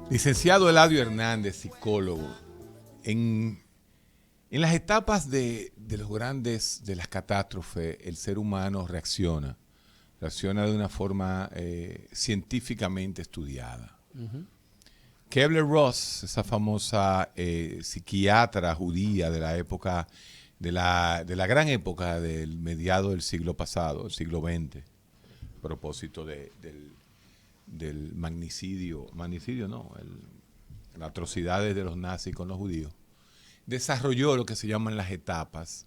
Licenciado Eladio Hernández, psicólogo, en, en las etapas de los grandes, de las catástrofes, el ser humano reacciona de una forma científicamente estudiada. Kubler-Ross, esa famosa psiquiatra judía de la época, de la gran época del mediado del siglo pasado, el siglo XX, a propósito del magnicidio no, las atrocidades de los nazis con los judíos, desarrolló lo que se llaman las etapas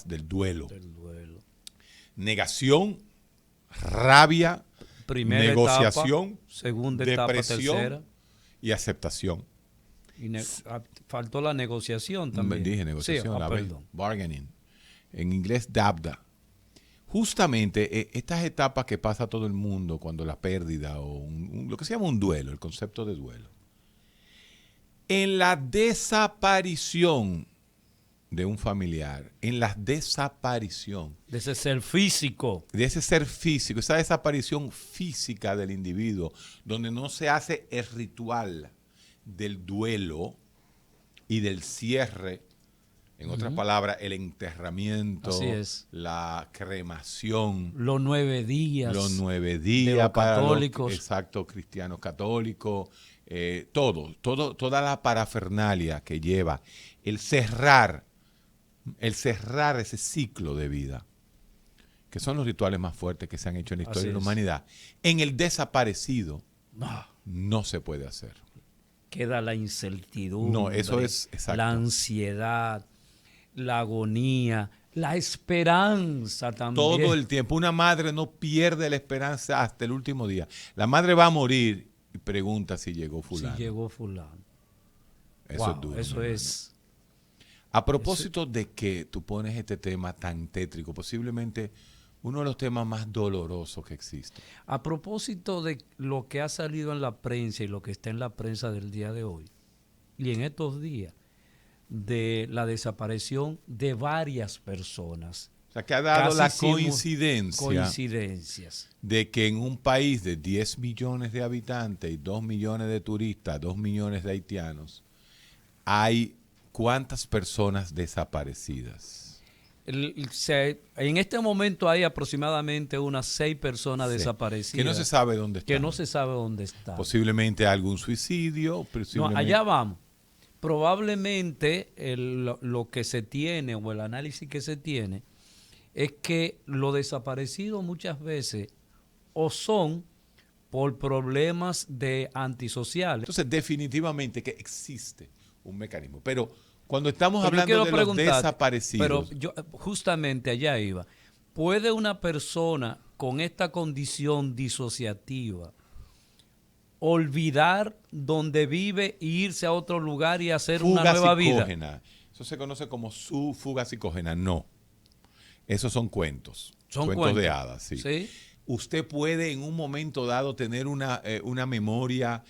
del duelo. Negación, rabia, Primera negociación, etapa, segunda etapa, depresión tercera. y aceptación. Y faltó la negociación también. Dije negociación, Sí, perdón. bargaining. En inglés, dabda. Justamente estas etapas que pasa todo el mundo cuando la pérdida o lo que se llama un duelo, el concepto de duelo. En la desaparición de un familiar, en la desaparición De ese ser físico. de ese ser físico, esa desaparición física del individuo, donde no se hace el ritual del duelo y del cierre, en otras palabras, el enterramiento, Así es. la cremación, Los 9 días. los 9 de días los para católicos. los exacto, cristianos católicos, toda la parafernalia que lleva el cerrar ese ciclo de vida, que son los rituales más fuertes que se han hecho en la historia de la humanidad. En el desaparecido no se puede hacer. Queda la incertidumbre. No, eso es exacto. La ansiedad, la agonía, la esperanza también. Todo el tiempo. Una madre no pierde la esperanza hasta el último día. La madre va a morir y pregunta si llegó fulano. Si llegó fulano. Eso es duro. Eso es. A propósito de que tú pones este tema tan tétrico, posiblemente uno de los temas más dolorosos que existe. A propósito de lo que ha salido en la prensa y lo que está en la prensa del día de hoy, y en estos días, de la desaparición de varias personas. O sea, que ha dado la coincidencias de que en un país de 10 millones de habitantes y 2 millones de turistas, 2 millones de haitianos, hay ¿cuántas personas desaparecidas? En este momento hay aproximadamente unas 6 personas desaparecidas. Que no se sabe dónde están. Que no se sabe dónde están. Posiblemente algún suicidio. No, allá vamos. Probablemente lo que se tiene o el análisis que se tiene es que los desaparecidos muchas veces o son por problemas de antisociales. Entonces, definitivamente que existe un mecanismo. Pero cuando estamos hablando de los desaparecidos. Pero yo justamente allá iba. ¿Puede una persona con esta condición disociativa olvidar donde vive e irse a otro lugar y hacer una nueva vida? Eso se conoce como su fuga psicógena. No. Esos son cuentos. Son cuentos de hadas, sí. ¿Sí? Usted puede en un momento dado tener una memoria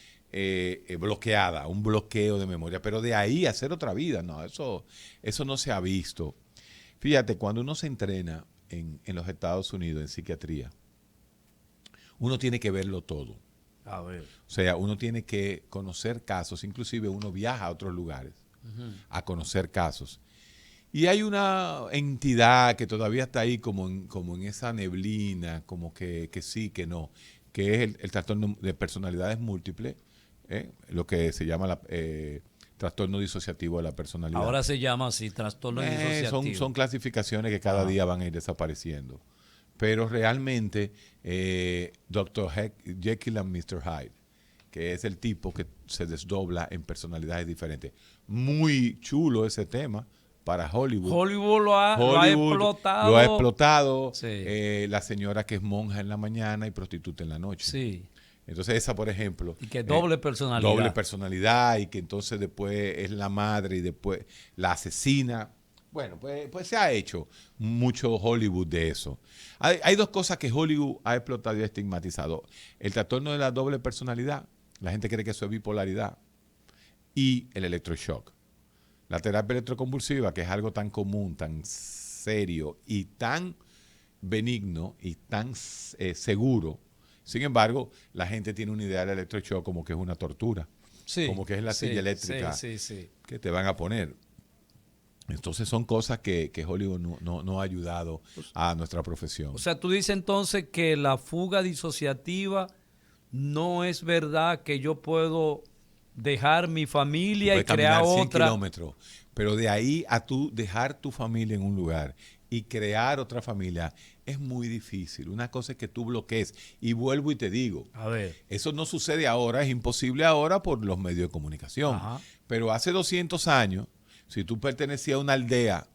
bloqueada, un bloqueo de memoria, pero de ahí hacer otra vida, no, eso no se ha visto. Fíjate, cuando uno se entrena en los Estados Unidos en psiquiatría, uno tiene que verlo todo. A ver. O sea, uno tiene que conocer casos, inclusive uno viaja a otros lugares a conocer casos. Y hay una entidad que todavía está ahí como en esa neblina, como que sí, que no, que es el trastorno de personalidades múltiples, lo que se llama trastorno disociativo de la personalidad. Ahora se llama así, trastorno disociativo. Son clasificaciones que cada día van a ir desapareciendo. Pero realmente, Dr. Jekyll and Mr. Hyde, que es el tipo que se desdobla en personalidades diferentes. Muy chulo ese tema para Hollywood. Hollywood lo ha explotado. Lo ha explotado. Sí. La señora que es monja en la mañana y prostituta en la noche. Sí. Entonces esa, por ejemplo. Y que doble personalidad. Doble personalidad y que entonces después es la madre y después la asesina. Bueno, pues se ha hecho mucho Hollywood de eso. Hay dos cosas que Hollywood ha explotado y ha estigmatizado. El trastorno de la doble personalidad. La gente cree que eso es bipolaridad. Y el electroshock. La terapia electroconvulsiva, que es algo tan común, tan serio y tan benigno y tan seguro, Sin embargo, la gente tiene una idea del electroshock como que es una tortura, Sí, como que es la silla eléctrica sí. que te van a poner. Entonces son cosas que Hollywood no ha ayudado a nuestra profesión. O sea, tú dices entonces que la fuga disociativa no es verdad, que yo puedo dejar mi familia y crear caminar 100 otra. kilómetros, pero de ahí a tú dejar tu familia en un lugar y crear otra familia es muy difícil. Una cosa es que tú bloquees. Y vuelvo y te digo, A ver. eso no sucede ahora, es imposible ahora por los medios de comunicación. Ajá. Pero hace 200 años, si tú pertenecías a una aldea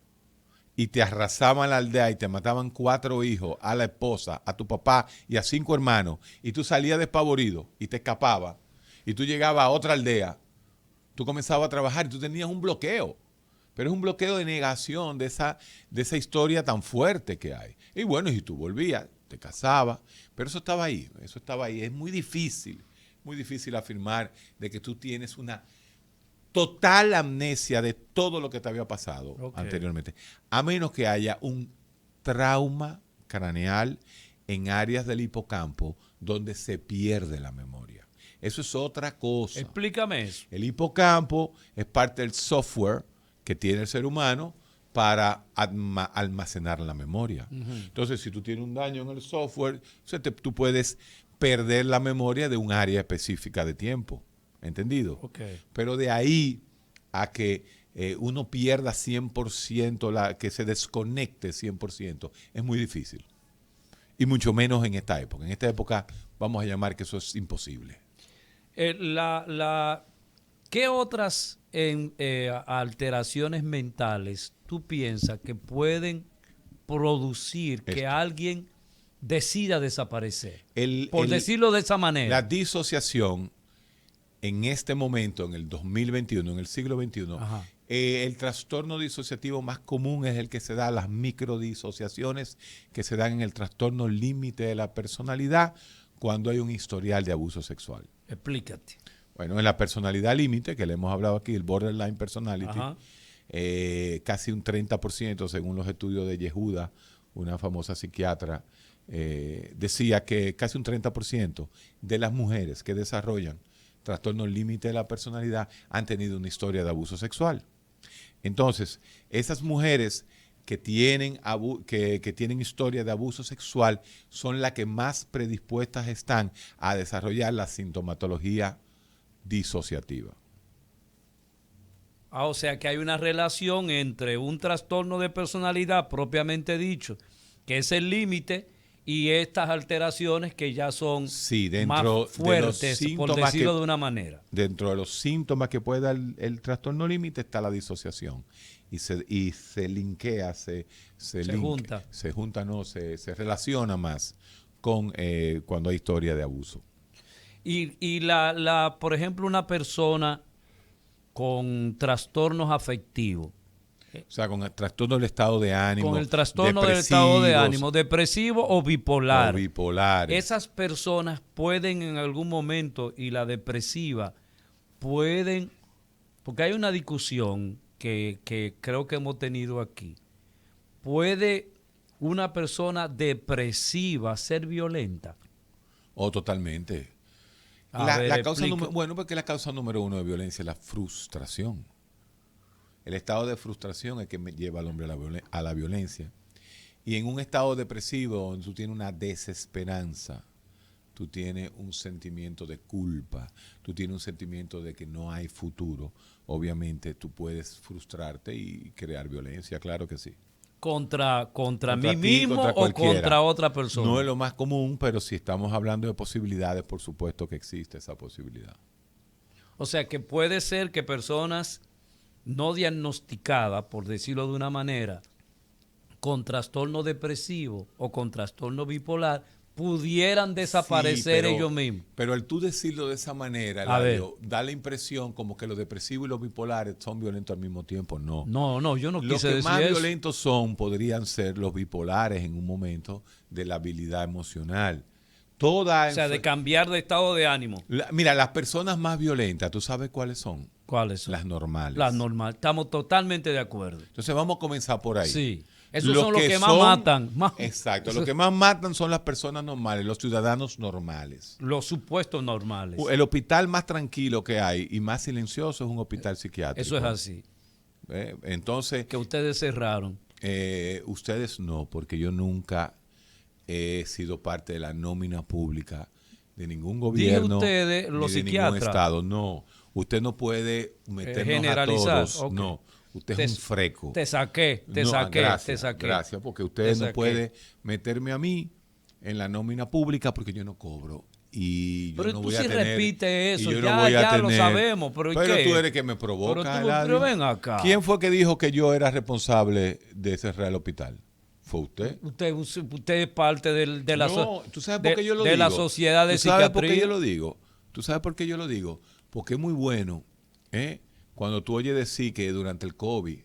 y te arrasaban la aldea y te mataban 4 hijos, a la esposa, a tu papá y a 5 hermanos, y tú salías despavorido y te escapabas, y tú llegabas a otra aldea, tú comenzabas a trabajar y tú tenías un bloqueo. Pero es un bloqueo de negación de esa historia tan fuerte que hay. Y bueno, y si tú volvías, te casabas, pero eso estaba ahí, Es muy difícil afirmar de que tú tienes una total amnesia de todo lo que te había pasado anteriormente, a menos que haya un trauma craneal en áreas del hipocampo donde se pierde la memoria. Eso es otra cosa. Explícame eso. El hipocampo es parte del software que tiene el ser humano para almacenar la memoria. Entonces, si tú tienes un daño en el software, tú puedes perder la memoria de un área específica de tiempo. ¿Entendido? Pero de ahí a que uno pierda 100%, que se desconecte 100%, es muy difícil. Y mucho menos en esta época. En esta época vamos a llamar que eso es imposible. ¿Qué otras alteraciones mentales tú piensas que pueden producir que alguien decida desaparecer? Por decirlo de esa manera. La disociación en este momento, en el 2021, en el siglo XXI, el trastorno disociativo más común es el que se da, las microdisociaciones que se dan en el trastorno límite de la personalidad cuando hay un historial de abuso sexual. Explícate. Bueno, en la personalidad límite, que le hemos hablado aquí, el borderline personality, casi un 30%, según los estudios de Yehuda, una famosa psiquiatra, decía que casi un 30% de las mujeres que desarrollan trastorno límite de la personalidad han tenido una historia de abuso sexual. Entonces, esas mujeres que tienen historia de abuso sexual son las que más predispuestas están a desarrollar la sintomatología disociativa. O sea que hay una relación entre un trastorno de personalidad propiamente dicho, que es el límite, y estas alteraciones que ya son más fuertes, por decirlo de una manera. Dentro de los síntomas que puede dar el trastorno límite está la disociación. Y se linkea, se relaciona más con cuando hay historia de abuso. Y por ejemplo, una persona con trastornos afectivos. O sea, con el trastorno del estado de ánimo. Con el trastorno del estado de ánimo, depresivo o bipolar. O bipolar. Esas personas pueden en algún momento, y la depresiva, pueden, porque hay una discusión que creo que hemos tenido aquí. ¿Puede una persona depresiva ser violenta? Totalmente. Porque la causa número 1 de violencia es la frustración. El estado de frustración es que lleva al hombre a la violencia. Y en un estado depresivo, donde tú tienes una desesperanza, tú tienes un sentimiento de culpa, tú tienes un sentimiento de que no hay futuro, obviamente tú puedes frustrarte y crear violencia, claro que sí. ¿Contra mí mismo o contra otra persona? No es lo más común, pero si estamos hablando de posibilidades, por supuesto que existe esa posibilidad. O sea que puede ser que personas no diagnosticadas, por decirlo de una manera, con trastorno depresivo o con trastorno bipolar, pudieran desaparecer ellos mismos. Pero al tú decirlo de esa manera, da la impresión como que los depresivos y los bipolares son violentos al mismo tiempo. No, yo no quise decir eso. Los que más violentos podrían ser los bipolares en un momento de la habilidad emocional. O sea, de cambiar de estado de ánimo. Mira, las personas más violentas, ¿tú sabes cuáles son? ¿Cuáles son? Las normales. Las normales. Estamos totalmente de acuerdo. Entonces vamos a comenzar por ahí. Sí. Esos son los que más matan. Exacto, los que más matan son las personas normales, los ciudadanos normales. Los supuestos normales. El hospital más tranquilo que hay y más silencioso es un hospital psiquiátrico. Eso es así. Entonces... Que ustedes cerraron. Ustedes no, porque yo nunca he sido parte de la nómina pública de ningún gobierno ustedes, los ni de psiquiatras. ningún estado. No, usted no puede meternos generalizar. a todos. Okay. No, usted es un freco. Te saqué. Gracias, porque usted no puede meterme a mí en la nómina pública porque yo no cobro. Y yo pero no tú voy a sí tener, repites eso, yo ya, no voy a ya tener, lo sabemos. Pero ¿qué? Tú eres que me provoca. Pero ven acá. ¿Quién fue que dijo que yo era responsable de cerrar el hospital? ¿Fue usted? Usted es parte de la, ¿tú sabes por qué yo lo digo? la sociedad de psiquiatría. ¿Tú sabes por qué yo lo digo? ¿Tú sabes por qué yo lo digo? Porque es muy bueno, cuando tú oyes decir que durante el COVID,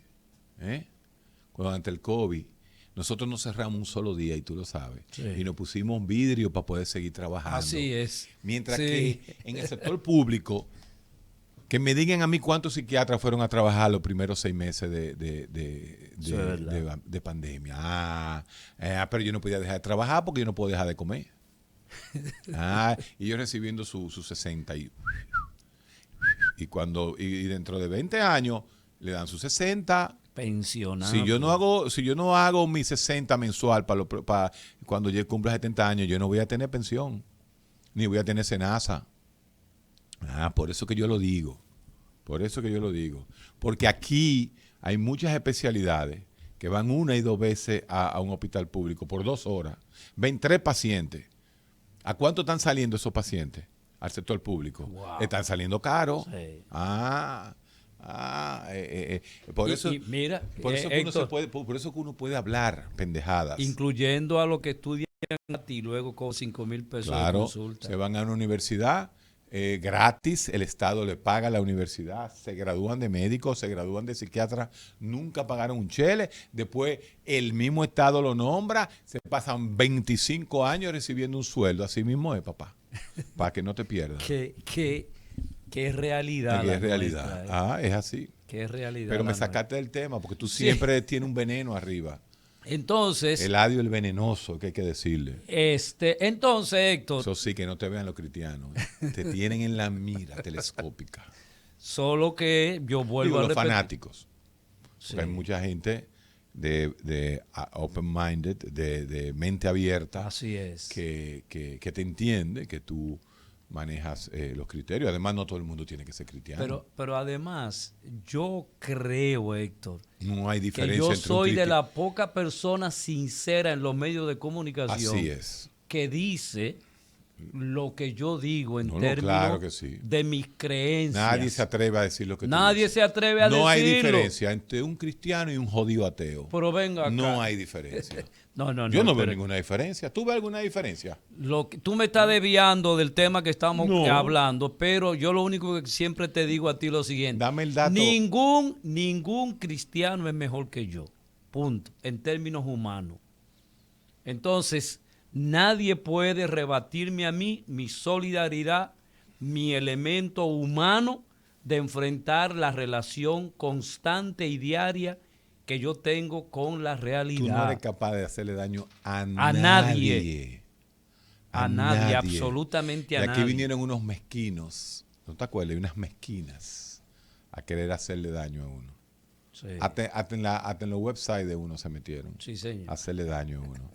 nosotros nos cerramos un solo día y tú lo sabes. Sí. Y nos pusimos vidrio para poder seguir trabajando. Así es. Mientras que en el sector público, que me digan a mí cuántos psiquiatras fueron a trabajar los primeros 6 meses de pandemia. Pero yo no podía dejar de trabajar porque yo no puedo dejar de comer. Y yo recibiendo sus 60 y dentro de 20 años le dan sus 60. Pensionado. Si yo no hago mi 60 mensual para cuando yo cumpla 70 años, yo no voy a tener pensión, ni voy a tener SENASA. Por eso que yo lo digo. Porque aquí hay muchas especialidades que van 1 y 2 veces a un hospital público por 2 horas. Ven 3 pacientes. ¿A cuánto están saliendo esos pacientes al sector público? Wow. Están saliendo caros. Sí. Por eso que uno puede hablar pendejadas. Incluyendo a los que estudian a ti luego con 5,000 pesos de consulta. Se van a una universidad gratis, el Estado le paga a la universidad, se gradúan de médicos, se gradúan de psiquiatras, nunca pagaron un chele, después el mismo Estado lo nombra, se pasan 25 años recibiendo un sueldo, así mismo es, papá, para que no te pierdas. ¿Qué es realidad? ¿Qué es realidad? Es así. ¿Qué es realidad? Pero me sacaste del tema, porque tú siempre tienes un veneno arriba. Entonces... Eladio el venenoso, que hay que decirle. Entonces, Héctor... Eso sí, que no te vean los cristianos. Te tienen en la mira telescópica. Solo que yo vuelvo a los repetir. fanáticos. Porque hay mucha gente de open-minded, de mente abierta. Así es. Que te entiende, que tú manejas los criterios. Además, no todo el mundo tiene que ser cristiano. Pero además, yo creo, Héctor, no hay diferencia que yo entre soy de la poca persona sincera en los medios de comunicación. Así es. Que dice lo que yo digo en términos claro que sí. de mis creencias. Nadie se atreve a decir lo que tú dices. Nadie se atreve a decirlo. No hay diferencia entre un cristiano y un jodido ateo. Pero venga acá. No hay diferencia. No, yo no veo ninguna diferencia. ¿Tú ves alguna diferencia? Tú me estás desviando del tema que estamos hablando, pero yo lo único que siempre te digo a ti es lo siguiente. Dame el dato. Ningún cristiano es mejor que yo. Punto. En términos humanos. Entonces, nadie puede rebatirme a mí mi solidaridad, mi elemento humano de enfrentar la relación constante y diaria que yo tengo con la realidad. Tú no eres capaz de hacerle daño a nadie. A nadie, absolutamente a nadie. Y aquí vinieron unos mezquinos, ¿no te acuerdas? Unas mezquinas a querer hacerle daño a uno. Sí. Hasta en los websites de uno se metieron. Sí, señor. A hacerle daño a uno.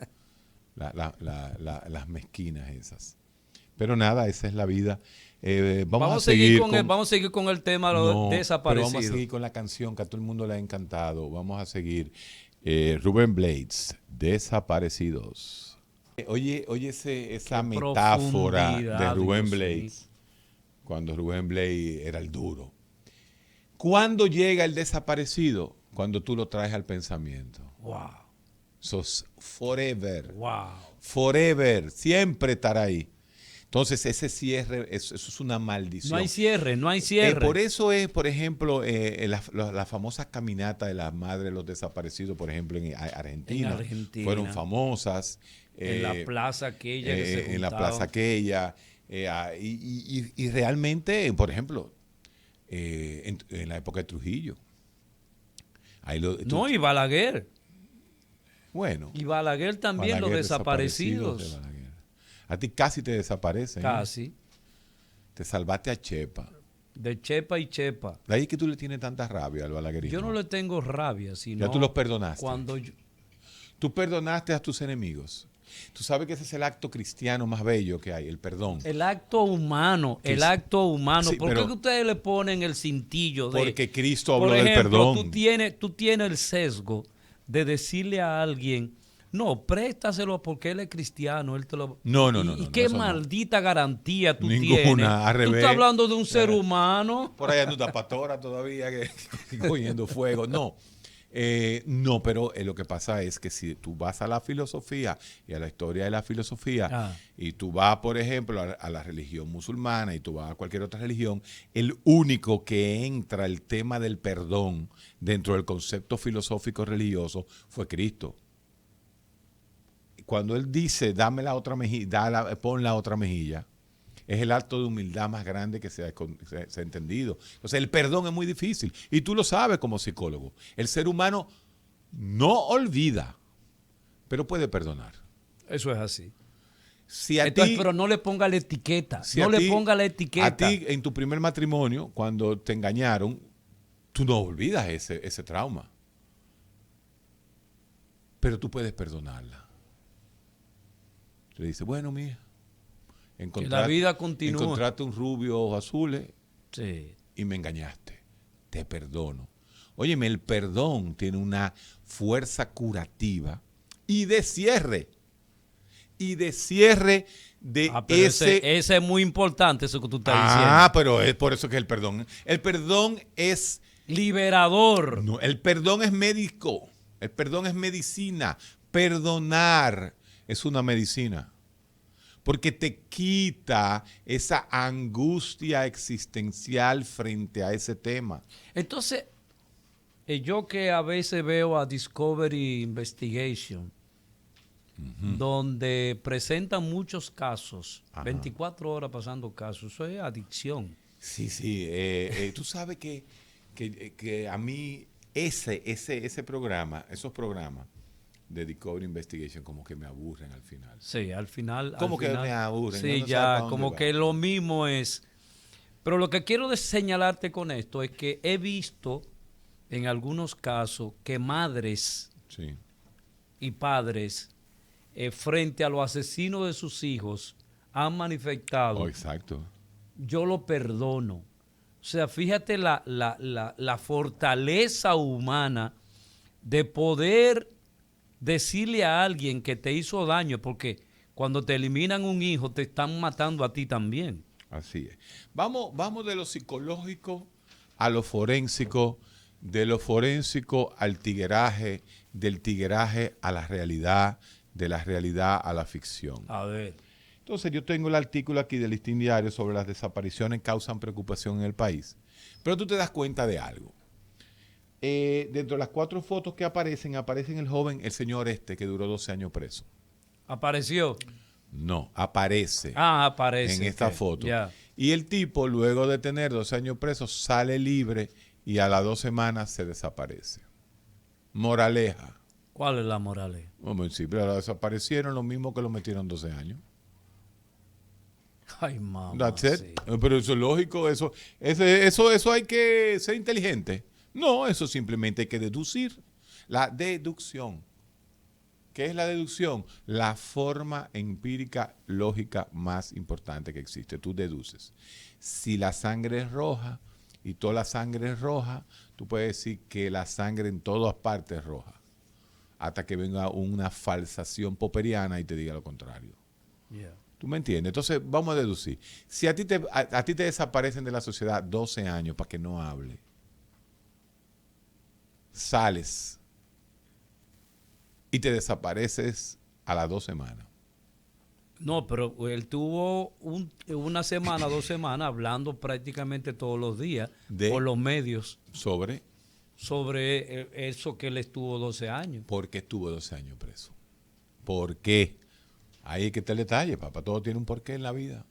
Las mezquinas esas. Pero nada, esa es la vida. Vamos a seguir con el tema de los desaparecidos. Pero vamos a seguir con la canción que a todo el mundo le ha encantado. Vamos a seguir. Rubén Blades, Desaparecidos. Oye esa metáfora de Rubén Blades. Cuando Rubén Blades era el duro. ¿Cuándo llega el desaparecido? Cuando tú lo traes al pensamiento. Wow. Sos forever. Wow. Forever. Siempre estará ahí. Entonces, ese cierre, eso es una maldición. No hay cierre. Por eso es, por ejemplo, las famosas caminatas de las madres de los desaparecidos, por ejemplo, en Argentina. Fueron famosas. En la plaza aquella que se juntaba. En la plaza aquella. Y realmente, por ejemplo, en la época de Trujillo. Y Balaguer. Bueno, Y Balaguer también, los Balaguer, desaparecidos. de Balaguer. A ti casi te desaparecen. Casi. Te salvaste a Chepa. De chepa y chepa. De ahí que tú le tienes tanta rabia al balaguerismo. Yo no le tengo rabia, sino Ya tú los perdonaste. cuando yo, Tú perdonaste a tus enemigos. Tú sabes que ese es el acto cristiano más bello que hay, el perdón. el acto humano, Que el sí. acto humano. Sí, ¿Por qué pero- que ustedes le ponen el cintillo de? Porque Cristo habló Por del ejemplo, perdón. tú tienes el sesgo de decirle a alguien, no, préstaselo porque él es cristiano, él te lo... No, ¿Y no, qué eso no. maldita garantía tú Ninguna, tienes? al Tú revés. estás hablando de un ser humano. Por ahí anda una pastora todavía que cogiendo fuego. No. No, pero lo que pasa es que si tú vas a la filosofía y a la historia de la filosofía Ah. y tú vas, por ejemplo, a la religión musulmana y tú vas a cualquier otra religión, el único que entra el tema del perdón dentro del concepto filosófico religioso fue Cristo. Cuando él dice, dame la otra mejilla, pon la otra mejilla, es el acto de humildad más grande que se ha entendido. Entonces, el perdón es muy difícil. Y tú lo sabes como psicólogo. El ser humano no olvida, pero puede perdonar. Eso es así. Si a Entonces, ti, pero no le ponga la etiqueta. si no a le ti- ponga la etiqueta. A ti, en tu primer matrimonio, cuando te engañaron, tú no olvidas ese trauma. Pero tú puedes perdonarla. Le dices, bueno, mija, Que la vida continúa. encontraste un rubio ojos azules Sí. y me engañaste. Te perdono. Óyeme, el perdón tiene una fuerza curativa y de cierre. Y de cierre de Pero ese... ese es muy importante, eso que tú estás diciendo. pero es por eso que el perdón. El perdón es... Liberador. No, el perdón es médico. El perdón es medicina. Perdonar es una medicina. Porque te quita esa angustia existencial frente a ese tema. Entonces, yo que a veces veo a Discovery Investigation, donde presentan muchos casos, Ajá. 24 horas pasando casos, eso es adicción. Sí, sí. Tú sabes que a mí ese programa, esos programas de Discovery Investigation como que me aburren al final. Sí, al final. ¿Cómo al que final, me aburren? Sí, Yo no sé ya, para dónde como va. que lo mismo es. Pero lo que quiero señalarte con esto es que he visto en algunos casos que madres Sí. y padres, frente a los asesinos de sus hijos, han manifestado, Oh, exacto. yo lo perdono. O sea, fíjate la fortaleza humana de poder decirle a alguien que te hizo daño, porque cuando te eliminan un hijo, te están matando a ti también. Así es. Vamos de lo psicológico a lo forénsico, de lo forénsico al tigueraje, del tigueraje a la realidad, de la realidad a la ficción. A ver. Entonces yo tengo el artículo aquí del Listín Diario sobre las desapariciones causan preocupación en el país. Pero tú te das cuenta de algo. Dentro de las 4 fotos que aparecen el joven, el señor que duró 12 años preso. ¿Apareció? No, aparece. Aparece. En esta ok, foto. ya. Y el tipo, luego de tener 12 años preso, sale libre y a las 2 semanas se desaparece. Moraleja. ¿Cuál es la moraleja? Bueno, sí, pero lo desaparecieron lo mismo que lo metieron 12 años. Ay, mamá. That's it. sí. Pero eso es lógico, eso hay que ser inteligente. No, eso simplemente hay que deducir. La deducción. ¿Qué es la deducción? La forma empírica lógica más importante que existe. Tú deduces. Si la sangre es roja y toda la sangre es roja, tú puedes decir que la sangre en todas partes es roja. Hasta que venga una falsación popperiana y te diga lo contrario. Yeah. ¿Tú me entiendes? Entonces, vamos a deducir. Si a ti te desaparecen de la sociedad 12 años para que no hable, sales y te desapareces a las 2 semanas. No, pero él tuvo una semana, 2 semanas hablando prácticamente todos los días por los medios Sobre sobre eso que él estuvo 12 años. por qué estuvo 12 años preso. ¿Por qué? Ahí es que está el detalle, papá. Todo tiene un porqué en la vida.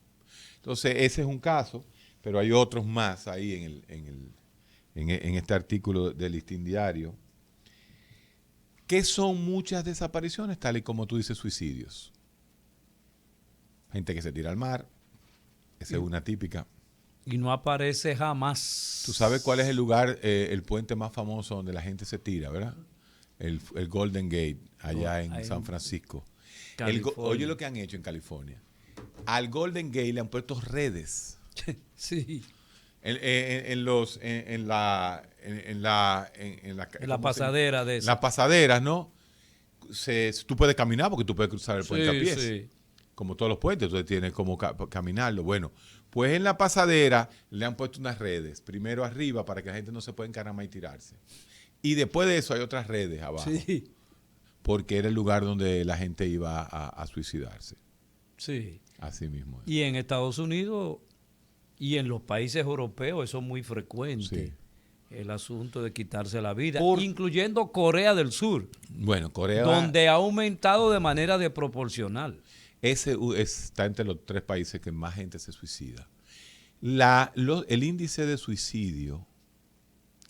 Entonces, ese es un caso, pero hay otros más ahí en este artículo del Listín Diario. ¿Qué son muchas desapariciones? Tal y como tú dices, suicidios. Gente que se tira al mar, esa es una típica. Y no aparece jamás. ¿Tú sabes cuál es el lugar, el puente más famoso donde la gente se tira, verdad? El Golden Gate, allá en San Francisco. Oye lo que han hecho en California. Al Golden Gate le han puesto redes. Sí. En la pasadera de eso. Las pasaderas, ¿no? Tú puedes caminar porque tú puedes cruzar el puente a pies. Sí. Como todos los puentes, entonces tienes como caminarlo. Bueno, pues en la pasadera le han puesto unas redes. Primero arriba para que la gente no se pueda encaramar y tirarse. Y después de eso hay otras redes abajo. Sí. Porque era el lugar donde la gente iba a suicidarse. Sí. Así mismo es. Y en Estados Unidos y en los países europeos eso es muy frecuente. Sí. El asunto de quitarse la vida, incluyendo Corea del Sur. Bueno, Corea... Donde ha aumentado de manera desproporcional. Ese está entre los 3 países que más gente se suicida. El índice de suicidio,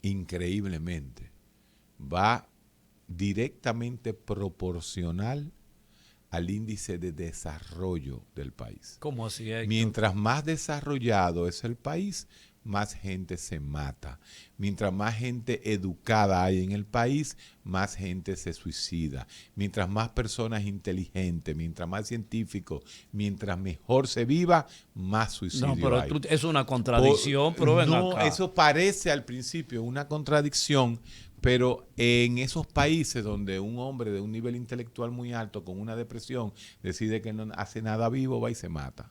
increíblemente, va directamente proporcional al índice de desarrollo del país. ¿Cómo así, Héctor? Mientras más desarrollado es el país, más gente se mata. Mientras más gente educada hay en el país, más gente se suicida. Mientras más personas inteligentes, mientras más científicos, mientras mejor se viva, más suicidio hay. No, pero es una contradicción, pero ven no, acá. eso parece al principio una contradicción, pero en esos países donde un hombre de un nivel intelectual muy alto con una depresión decide que no hace nada vivo, va y se mata.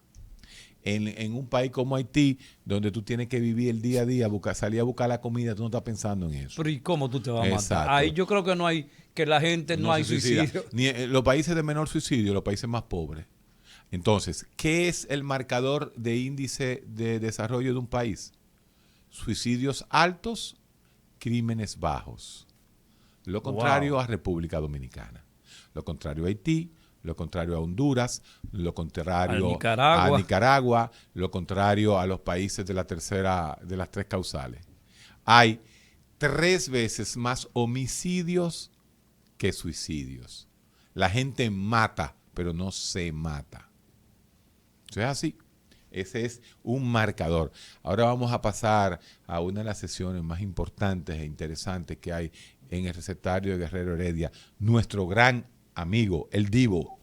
En un país como Haití, donde tú tienes que vivir el día a día, salir a buscar la comida, tú no estás pensando en eso. Pero ¿y cómo tú te vas a matar? Exacto. Ahí yo creo que no hay, que la gente no hay suicidio. Ni en los países de menor suicidio, los países más pobres. Entonces, ¿qué es el marcador de índice de desarrollo de un país? Suicidios altos, crímenes bajos. Lo contrario a República Dominicana. Lo contrario a Haití. Lo contrario a Honduras, lo contrario a Nicaragua, lo contrario a los países de las 3 causales. Hay 3 veces más homicidios que suicidios. La gente mata, pero no se mata. Eso es así. Ese es un marcador. Ahora vamos a pasar a una de las sesiones más importantes e interesantes que hay en el recetario de Guerrero Heredia. Nuestro gran amigo, el Divo.